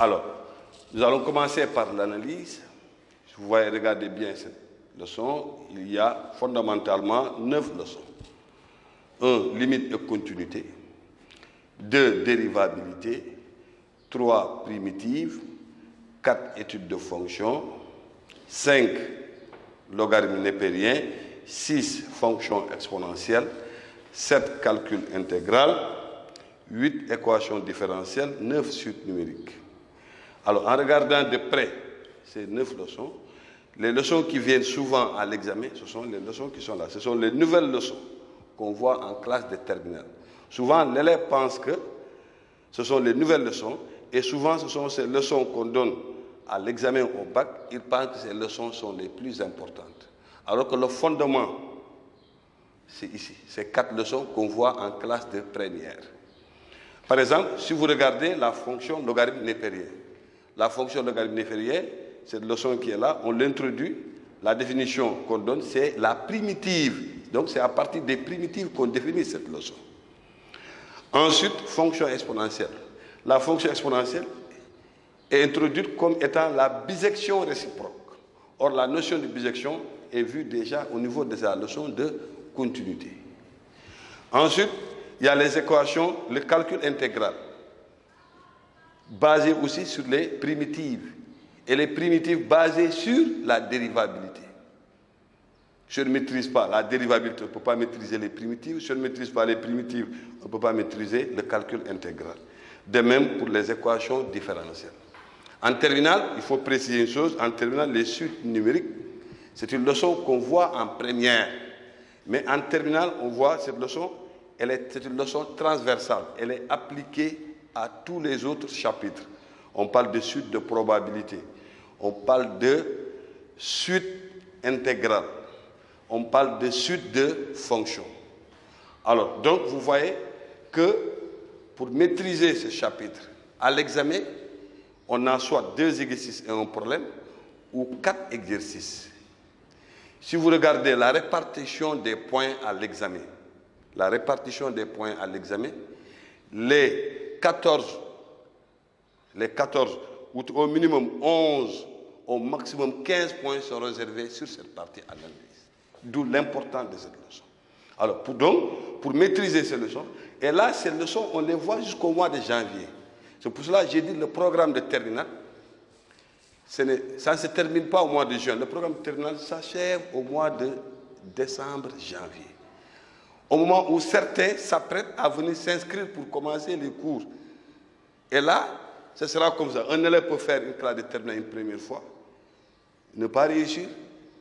Alors, nous allons commencer par l'analyse. Si vous voyez, regardez bien cette leçon, il y a fondamentalement 9 leçons. 1. Limite et continuité. 2. Dérivabilité. 3. Primitive. 4. Étude de fonction. 5. Logarithme népérien. 6. Fonction exponentielle. 7. Calcul intégral. 8. Équation différentielle. 9. Suite numérique. Alors, en regardant de près ces 9 leçons, les leçons qui viennent souvent à l'examen, ce sont les leçons qui sont là. Ce sont les nouvelles leçons qu'on voit en classe de terminale. Souvent, l'élève pense que ce sont les nouvelles leçons et souvent, ce sont ces leçons qu'on donne à l'examen au bac. Il pense que ces leçons sont les plus importantes. Alors que le fondement, c'est ici. Ces 4 leçons qu'on voit en classe de première. Par exemple, si vous regardez la fonction logarithme népérien, la fonction logarithme népérien, cette leçon qui est là, on l'introduit. La définition qu'on donne, c'est la primitive. Donc, c'est à partir des primitives qu'on définit cette leçon. Ensuite, fonction exponentielle. La fonction exponentielle est introduite comme étant la bisection réciproque. Or, la notion de bisection est vue déjà au niveau de la leçon de continuité. Ensuite, il y a les équations, le calcul intégral, basé aussi sur les primitives. Et les primitives basées sur la dérivabilité. Je ne maîtrise pas la dérivabilité, on ne peut pas maîtriser les primitives. Je ne maîtrise pas les primitives, on ne peut pas maîtriser le calcul intégral. De même pour les équations différentielles. En terminale, il faut préciser une chose, en terminale, les suites numériques, c'est une leçon qu'on voit en première. Mais en terminale, on voit cette leçon, c'est une leçon transversale. Elle est appliquée à tous les autres chapitres. On parle de suite de probabilité. On parle de suite intégrale. On parle de suite de fonctions. Alors, donc, vous voyez que pour maîtriser ce chapitre, à l'examen, on a soit 2 exercices et un problème, ou 4 exercices. Si vous regardez la répartition des points à l'examen, les 14, ou au minimum 11, au maximum 15 points sont réservés sur cette partie analyse. D'où l'importance de cette leçon. Alors, pour maîtriser ces leçons, et là, ces leçons, on les voit jusqu'au mois de janvier. C'est pour cela que j'ai dit le programme de terminale, ça ne se termine pas au mois de juin. Le programme de terminale s'achève au mois de décembre, janvier. Au moment où certains s'apprêtent à venir s'inscrire pour commencer les cours. Et là, ce sera comme ça. Un élève peut faire une classe de terminale une première fois, ne pas réussir.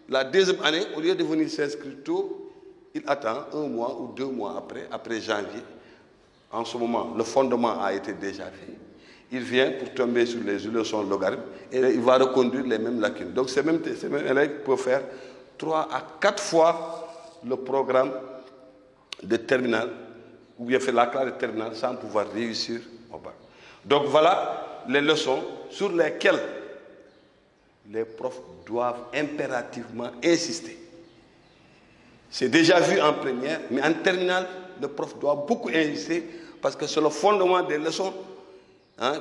La deuxième année, au lieu de venir s'inscrire tôt, il attend 1 mois ou 2 mois après janvier. En ce moment, le fondement a été déjà fait. Il vient pour tomber sur les leçons logarithmes et il va reconduire les mêmes lacunes. Donc, ces mêmes élèves peuvent faire 3 à 4 fois le programme de terminale, ou bien faire la classe de terminale sans pouvoir réussir au bac. Donc, voilà les leçons sur lesquelles les profs doivent impérativement insister. C'est déjà vu en première, mais en terminale, le prof doit beaucoup insister parce que c'est le fondement des leçons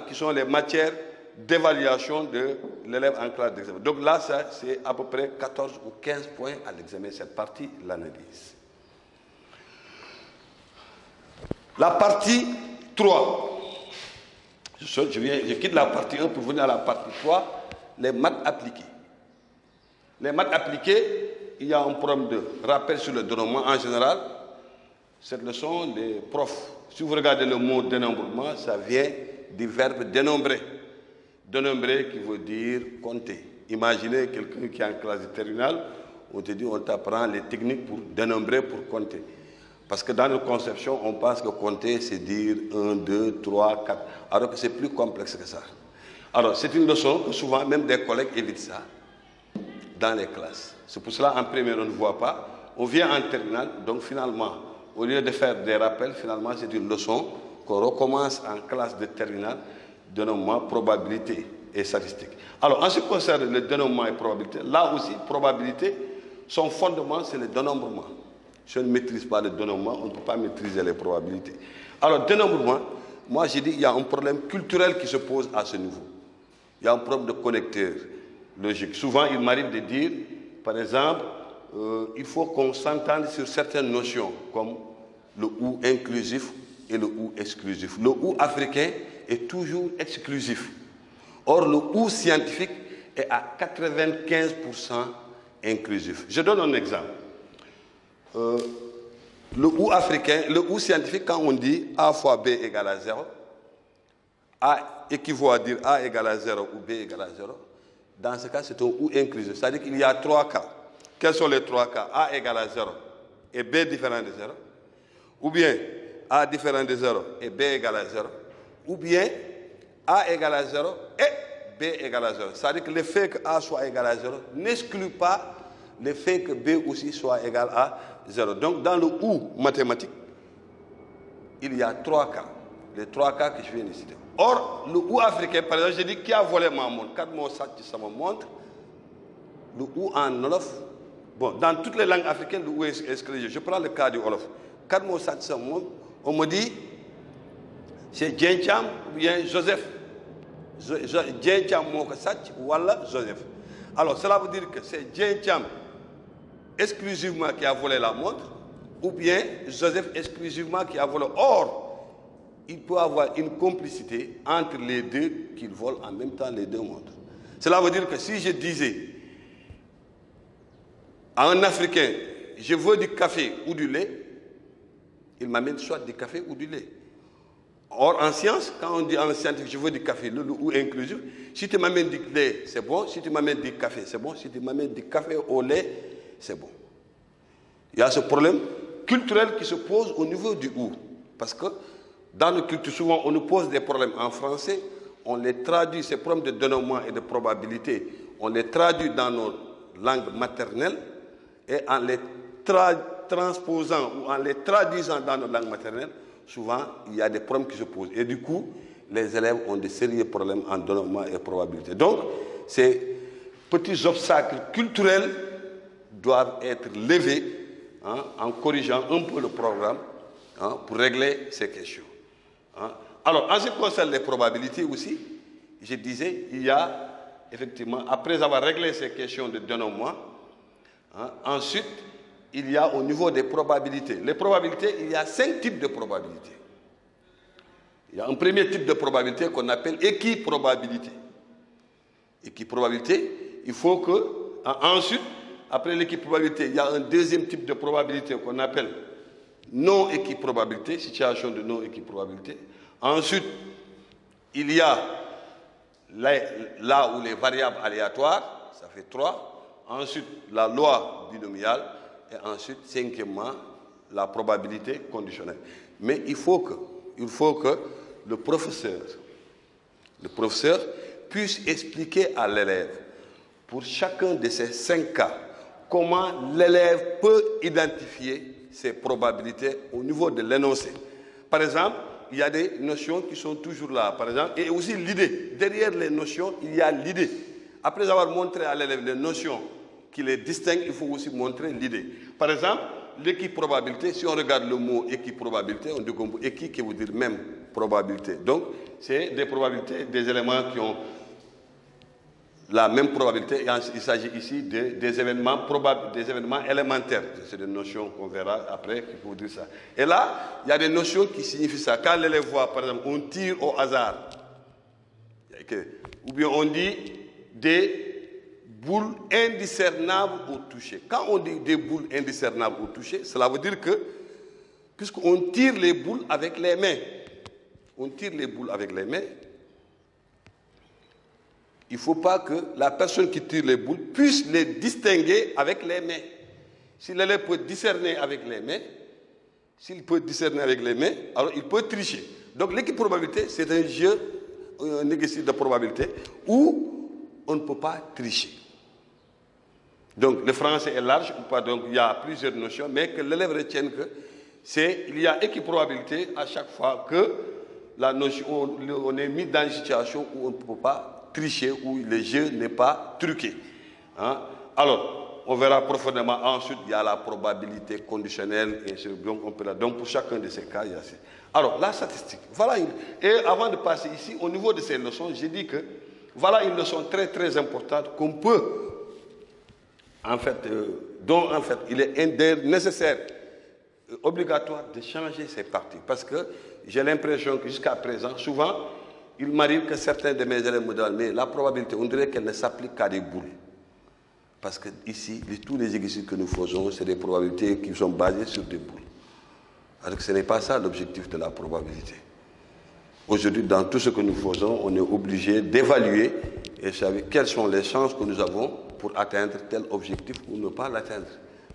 qui sont les matières d'évaluation de l'élève en classe d'examen. Donc là, c'est à peu près 14 ou 15 points à l'examen, cette partie, l'analyse. La partie 3. Je quitte la partie 1 pour venir à la partie 3, les maths appliquées. Les maths appliquées, il y a un problème de rappel sur le dénombrement en général. Cette leçon, les profs, si vous regardez le mot dénombrement, ça vient du verbe dénombrer. Dénombrer qui veut dire compter. Imaginez quelqu'un qui est en classe de terminale, on te dit, on t'apprend les techniques pour dénombrer, pour compter. Parce que dans notre conception, on pense que compter, c'est dire 1, 2, 3, 4. Alors que c'est plus complexe que ça. Alors, c'est une leçon que souvent, même des collègues évitent ça dans les classes. C'est pour cela, en première, on ne voit pas. On vient en terminale, donc finalement, au lieu de faire des rappels, finalement, c'est une leçon qu'on recommence en classe de terminale, dénombrement, probabilité et statistique. Alors, en ce qui concerne le dénombrement et probabilité, là aussi, probabilité, son fondement, c'est le dénombrement. Si on ne maîtrise pas le dénombrement, on ne peut pas maîtriser les probabilités. Alors, dénombrement, moi j'ai dit qu'il y a un problème culturel qui se pose à ce niveau. Il y a un problème de connecteur logique. Souvent, il m'arrive de dire, par exemple, il faut qu'on s'entende sur certaines notions, comme le ou inclusif et le ou exclusif. Le ou africain est toujours exclusif. Or, le ou scientifique est à 95% inclusif. Je donne un exemple. Le ou africain, le ou scientifique, quand on dit A fois B égale à 0, A équivaut à dire A égale à 0 ou B égale à 0. Dans ce cas, c'est un ou inclusif. C'est-à-dire qu'il y a 3 cas. Quels sont les 3 cas? A égale à 0 et B différent de 0. Ou bien A différent de 0 et B égale à 0. Ou bien A égale à 0 et B égale à 0. C'est-à-dire que le fait que A soit égal à 0 n'exclut pas le fait que B aussi soit égal à 0. Donc, dans le ou mathématique, il y a 3 cas. Les 3 cas que je viens de citer. Or, le ou africain, par exemple, je dis qui a volé ma montre? 4 mots ça me montre. Le ou en Wolof, bon, dans toutes les langues africaines, le ou est exclusif. Je prends le cas du Wolof. 4 mots ça me montre. On me dit, c'est Djencham ou bien Joseph. Djencham Moko Sach ou Joseph. Alors, cela veut dire que c'est Djencham exclusivement qui a volé la montre, ou bien Joseph exclusivement qui a volé. Or, il peut y avoir une complicité entre les deux qu'ils volent en même temps les deux montres. Cela veut dire que si je disais à un Africain, je veux du café ou du lait, il m'amène soit du café ou du lait. Or, en science, quand on dit en scientifique, je veux du café, le ou inclusif, si tu m'amènes du lait, c'est bon. Si tu m'amènes du café, c'est bon. Si tu m'amènes du café au lait, c'est bon. Il y a ce problème culturel qui se pose au niveau du ou. Parce que dans nos cultures, souvent, on nous pose des problèmes en français, on les traduit, ces problèmes de dénommement et de probabilité, on les traduit dans nos langues maternelles, et en les transposant ou en les traduisant dans nos langues maternelles, souvent, il y a des problèmes qui se posent. Et du coup, les élèves ont de sérieux problèmes en dénommement et probabilité. Donc, ces petits obstacles culturels doivent être levés en corrigeant un peu le programme pour régler ces questions. Alors, en ce qui concerne les probabilités aussi, je disais, il y a effectivement, après avoir réglé ces questions de dénommement, ensuite, il y a au niveau des probabilités. Les probabilités, il y a 5 types de probabilités. Il y a un premier type de probabilité qu'on appelle équiprobabilité. Équiprobabilité, il faut que, ensuite, après l'équiprobabilité, il y a un deuxième type de probabilité qu'on appelle non-équiprobabilité, situation de non-équiprobabilité. Ensuite, il y a là où les variables aléatoires, ça fait 3. Ensuite, la loi binomiale. Et ensuite, cinquièmement, la probabilité conditionnelle. Mais il faut que le professeur puisse expliquer à l'élève, pour chacun de ces 5 cas, comment l'élève peut identifier ces probabilités au niveau de l'énoncé. Par exemple, il y a des notions qui sont toujours là, par exemple, et aussi l'idée. Derrière les notions, il y a l'idée. Après avoir montré à l'élève les notions qui les distinguent, il faut aussi montrer l'idée. Par exemple, l'équiprobabilité, si on regarde le mot équiprobabilité, on dit équi qui veut dire même probabilité. Donc, c'est des probabilités, des éléments qui ont la même probabilité. Il s'agit ici des événements probables, des événements élémentaires. C'est des notions qu'on verra après qui peuvent dire ça. Et là, il y a des notions qui signifient ça. Quand l'élève voit, par exemple, on tire au hasard, ou bien on dit des boules indiscernables au toucher. Quand on dit des boules indiscernables au toucher, cela veut dire que, puisqu'on tire les boules avec les mains, il ne faut pas que la personne qui tire les boules puisse les distinguer avec les mains. Si l'élève peut discerner avec les mains, alors il peut tricher. Donc l'équiprobabilité, c'est un jeu, un exercice de probabilité où on ne peut pas tricher. Donc le français est large, donc il y a plusieurs notions, mais que l'élève retienne que il y a équiprobabilité à chaque fois que la notion, on est mis dans une situation où on ne peut pas tricher, où le jeu n'est pas truqué. Alors, on verra profondément ensuite, il y a la probabilité conditionnelle, et donc pour chacun de ces cas, il y a alors la statistique. Voilà. Et avant de passer ici, au niveau de ces leçons, j'ai dit que voilà une leçon très très importante qu'on peut, en fait, dont en fait il est nécessaire, obligatoire de changer ces parties. Parce que j'ai l'impression que jusqu'à présent, souvent, il m'arrive que certains de mes élèves me disent, mais la probabilité, on dirait qu'elle ne s'applique qu'à des boules. Parce que ici, tous les exercices que nous faisons, c'est des probabilités qui sont basées sur des boules. Alors que ce n'est pas ça l'objectif de la probabilité. Aujourd'hui, dans tout ce que nous faisons, on est obligé d'évaluer et savoir quelles sont les chances que nous avons pour atteindre tel objectif ou ne pas l'atteindre.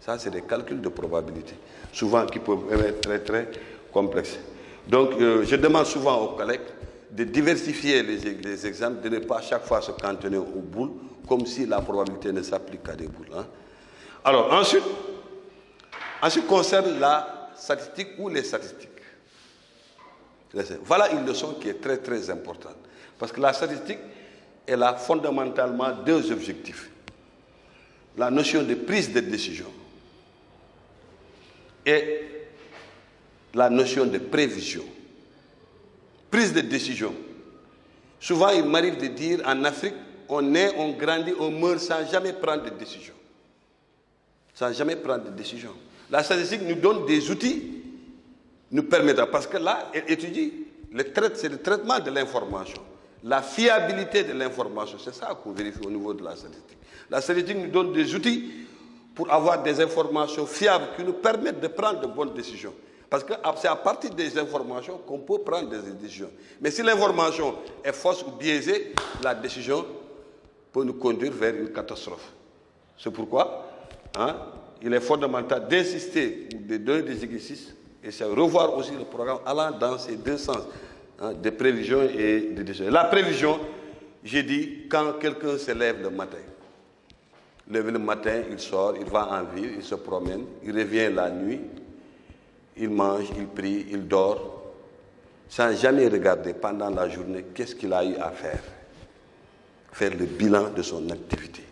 Ça, c'est des calculs de probabilité, souvent qui peuvent être très, très complexes. Donc, je demande souvent aux collègues de diversifier les exemples, de ne pas à chaque fois se cantonner aux boules, comme si la probabilité ne s'applique qu'à des boules. Hein. Alors, ensuite, en ce qui concerne la statistique ou les statistiques, voilà une leçon qui est très très importante. Parce que la statistique, elle a fondamentalement deux objectifs. La notion de prise de décision et la notion de prévision. Prise de décision. Souvent, il m'arrive de dire en Afrique, on naît, on grandit, on meurt sans jamais prendre de décision. Sans jamais prendre de décision. La statistique nous donne des outils, nous permettra, parce que là, elle étudie, c'est le traitement de l'information. La fiabilité de l'information, c'est ça qu'on vérifie au niveau de la statistique. La statistique nous donne des outils pour avoir des informations fiables qui nous permettent de prendre de bonnes décisions. Parce que c'est à partir des informations qu'on peut prendre des décisions. Mais si l'information est fausse ou biaisée, la décision peut nous conduire vers une catastrophe. C'est pourquoi il est fondamental d'insister, de donner des exercices et c'est revoir aussi le programme allant dans ces deux sens, de prévision et de décision. La prévision, j'ai dit, quand quelqu'un se lève le matin. Le matin, il sort, il va en ville, il se promène, il revient la nuit, il mange, il prie, il dort, sans jamais regarder pendant la journée qu'est-ce qu'il a eu à faire. Faire le bilan de son activité.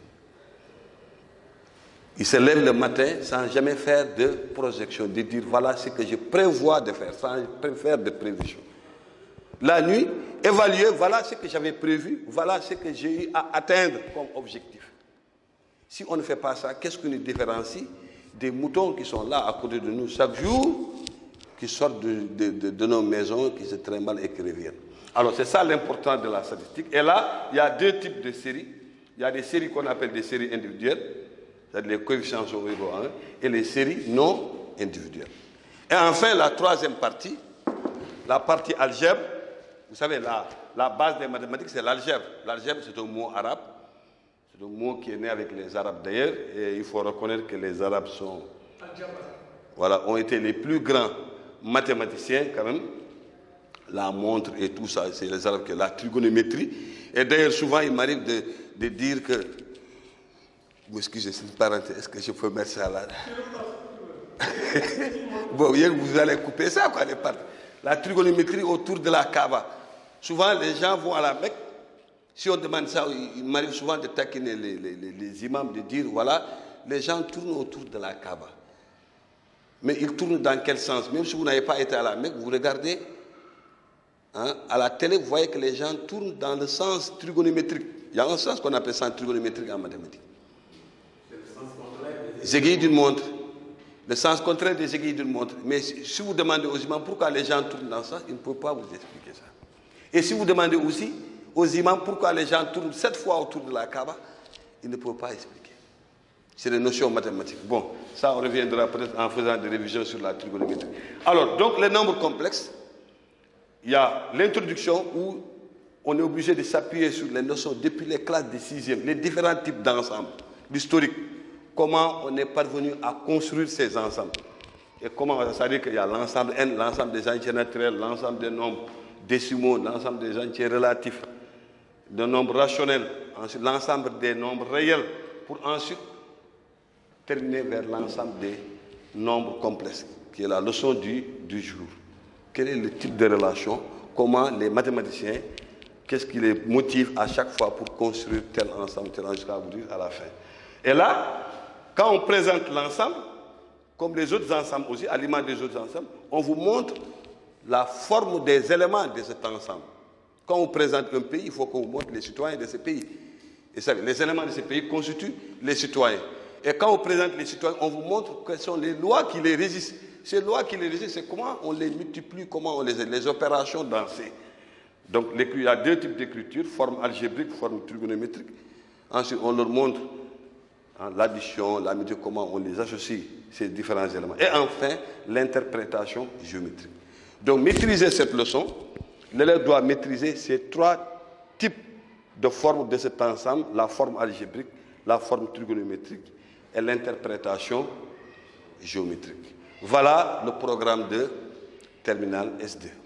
Il se lève le matin sans jamais faire de projection, de dire voilà ce que je prévois de faire, sans faire de prévision. La nuit, évaluer voilà ce que j'avais prévu, voilà ce que j'ai eu à atteindre comme objectif. Si on ne fait pas ça, qu'est-ce qui nous différencie des moutons qui sont là à côté de nous chaque jour, qui sortent de nos maisons, qui se trimballent et qui reviennent. Alors c'est ça l'importance de la statistique. Et là, il y a deux types de séries. Il y a des séries qu'on appelle des séries individuelles, c'est-à-dire les coefficients sont égaux à 1, et les séries non individuelles. Et enfin, la troisième partie, la partie algèbre. Vous savez, la base des mathématiques, c'est l'algèbre. L'algèbre, c'est un mot arabe. C'est un mot qui est né avec les Arabes d'ailleurs, et il faut reconnaître que les Arabes ont été les plus grands mathématiciens quand même. La montre et tout ça, c'est les Arabes qui ont la trigonométrie. Et d'ailleurs, souvent, il m'arrive de dire que... Excusez, c'est une parenthèse, est-ce que je peux mettre ça là? Bon, vous allez couper ça, quoi, les parties. La trigonométrie autour de la Kaaba. Souvent, les gens vont à la Mecque. Si on demande ça, il m'arrive souvent de taquiner les imams, de dire, voilà, les gens tournent autour de la Kaaba. Mais ils tournent dans quel sens? Même si vous n'avez pas été à la Mecque, vous regardez à la télé, vous voyez que les gens tournent dans le sens trigonométrique. Il y a un sens qu'on appelle ça trigonométrique en mathématiques. C'est le sens contraire des aiguilles d'une montre. Le sens contraire des aiguilles d'une montre. Mais si vous demandez aux imams pourquoi les gens tournent dans ça, ils ne peuvent pas vous expliquer ça. Et si vous demandez aussi aux imams pourquoi les gens tournent 7 fois autour de la Kaaba, ils ne peuvent pas expliquer. C'est des notions mathématiques. Bon, ça on reviendra peut-être en faisant des révisions sur la trigonométrie. Alors, donc les nombres complexes, il y a l'introduction où on est obligé de s'appuyer sur les notions depuis les classes de 6e, les différents types d'ensembles, l'historique, comment on est parvenu à construire ces ensembles. Et comment, c'est-à-dire qu'il y a l'ensemble N, l'ensemble des entiers naturels, l'ensemble des nombres décimaux, l'ensemble des entiers relatifs, des nombres rationnels, ensuite l'ensemble des nombres réels, pour ensuite terminer vers l'ensemble des nombres complexes, qui est la leçon du jour. Quel est le type de relation, comment les mathématiciens, qu'est-ce qui les motive à chaque fois pour construire tel ensemble, jusqu'à vous dire à la fin. Et là, quand on présente l'ensemble, comme les autres ensembles aussi, à l'image des autres ensembles, on vous montre la forme des éléments de cet ensemble. Quand on présente un pays, il faut qu'on montre les citoyens de ce pays. Et ça, les éléments de ce pays constituent les citoyens. Et quand on présente les citoyens, on vous montre quelles sont les lois qui les régissent. Ces lois qui les régissent, c'est comment on les multiplie, comment on les opérations dansées. Donc il y a deux types d'écriture, forme algébrique, forme trigonométrique. Ensuite, on leur montre l'addition, la multiplication, comment on les associe, ces différents éléments. Et enfin, l'interprétation géométrique. Donc, maîtriser cette leçon, l'élève doit maîtriser ces trois types de formes de cet ensemble, la forme algébrique, la forme trigonométrique et l'interprétation géométrique. Voilà le programme de Terminal S2.